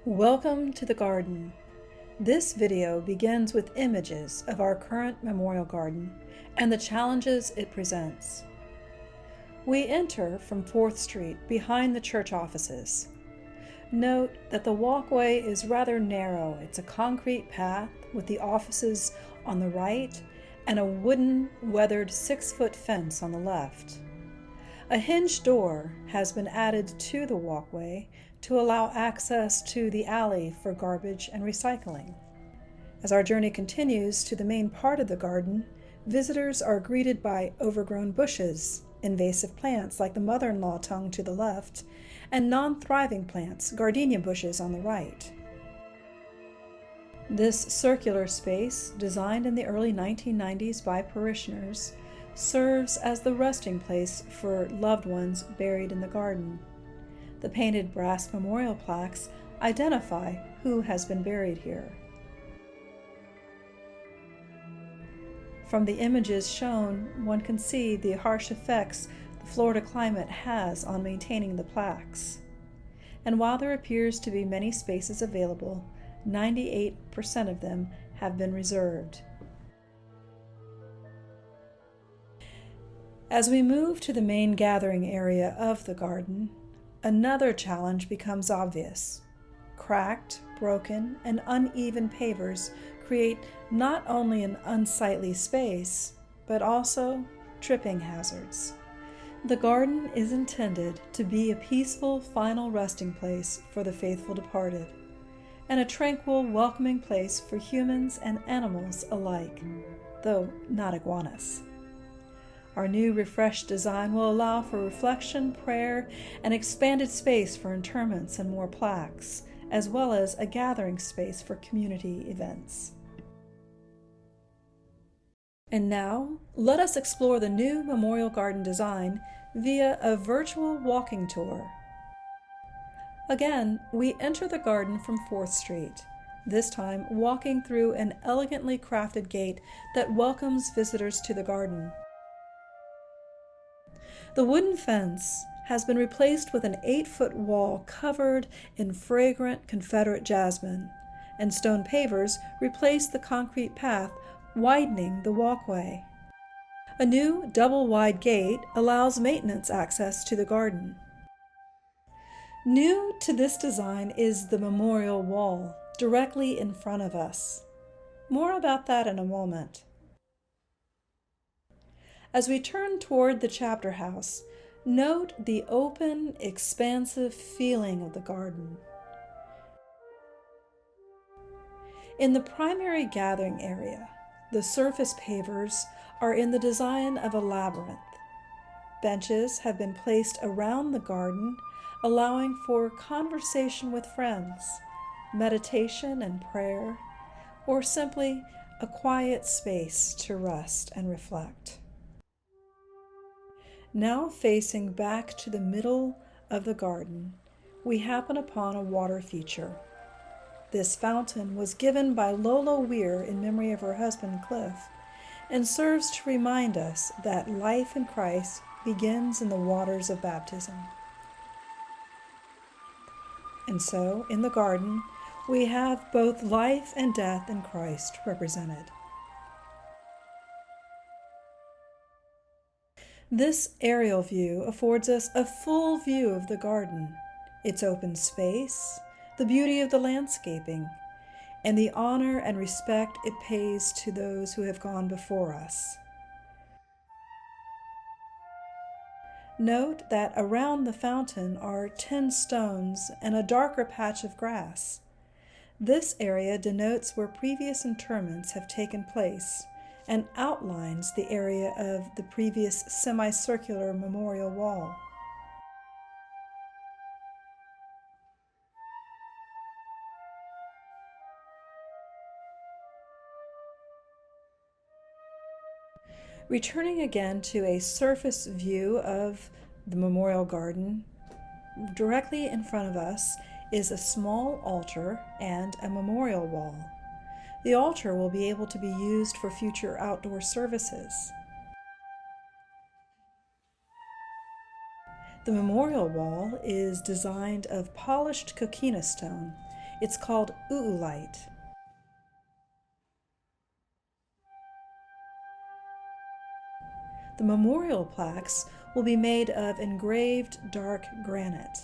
Welcome to the garden. This video begins with images of our current memorial garden and the challenges it presents. We enter from 4th Street behind the church offices. Note that the walkway is rather narrow. It's a concrete path with the offices on the right and a wooden, weathered 6-foot fence on the left. A hinged door has been added to the walkway to allow access to the alley for garbage and recycling. As our journey continues to the main part of the garden, visitors are greeted by overgrown bushes, invasive plants like the mother-in-law tongue to the left, and non-thriving plants, gardenia bushes on the right. This circular space, designed in the early 1990s by parishioners, serves as the resting place for loved ones buried in the garden. The painted brass memorial plaques identify who has been buried here. From the images shown, one can see the harsh effects the Florida climate has on maintaining the plaques. And while there appears to be many spaces available, 98% of them have been reserved. As we move to the main gathering area of the garden, another challenge becomes obvious. Cracked, broken, and uneven pavers create not only an unsightly space, but also tripping hazards. The garden is intended to be a peaceful final resting place for the faithful departed, and a tranquil, welcoming place for humans and animals alike, though not iguanas. Our new refreshed design will allow for reflection, prayer, and expanded space for interments and more plaques, as well as a gathering space for community events. And now, let us explore the new memorial garden design via a virtual walking tour. Again, we enter the garden from 4th Street, this time walking through an elegantly crafted gate that welcomes visitors to the garden. The wooden fence has been replaced with an 8-foot wall covered in fragrant Confederate jasmine, and stone pavers replace the concrete path, widening the walkway. A new double-wide gate allows maintenance access to the garden. New to this design is the memorial wall directly in front of us. More about that in a moment. As we turn toward the chapter house, note the open, expansive feeling of the garden. In the primary gathering area, the surface pavers are in the design of a labyrinth. Benches have been placed around the garden, allowing for conversation with friends, meditation and prayer, or simply a quiet space to rest and reflect. Now facing back to the middle of the garden, we happen upon a water feature. This fountain was given by Lola Weir in memory of her husband Cliff, and serves to remind us that life in Christ begins in the waters of baptism. And so, in the garden, we have both life and death in Christ represented. This aerial view affords us a full view of the garden, its open space, the beauty of the landscaping, and the honor and respect it pays to those who have gone before us. Note that around the fountain are 10 stones and a darker patch of grass. This area denotes where previous interments have taken place and outlines the area of the previous semicircular memorial wall. Returning again to a surface view of the memorial garden, directly in front of us is a small altar and a memorial wall. The altar will be able to be used for future outdoor services. The memorial wall is designed of polished coquina stone It's called Oolite. The memorial plaques will be made of engraved dark granite.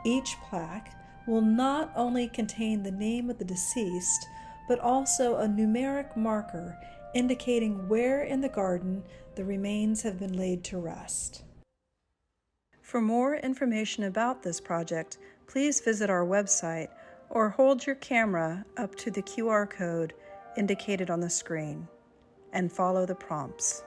Each plaque will not only contain the name of the deceased, but also a numeric marker indicating where in the garden the remains have been laid to rest. For more information about this project, please visit our website or hold your camera up to the QR code indicated on the screen and follow the prompts.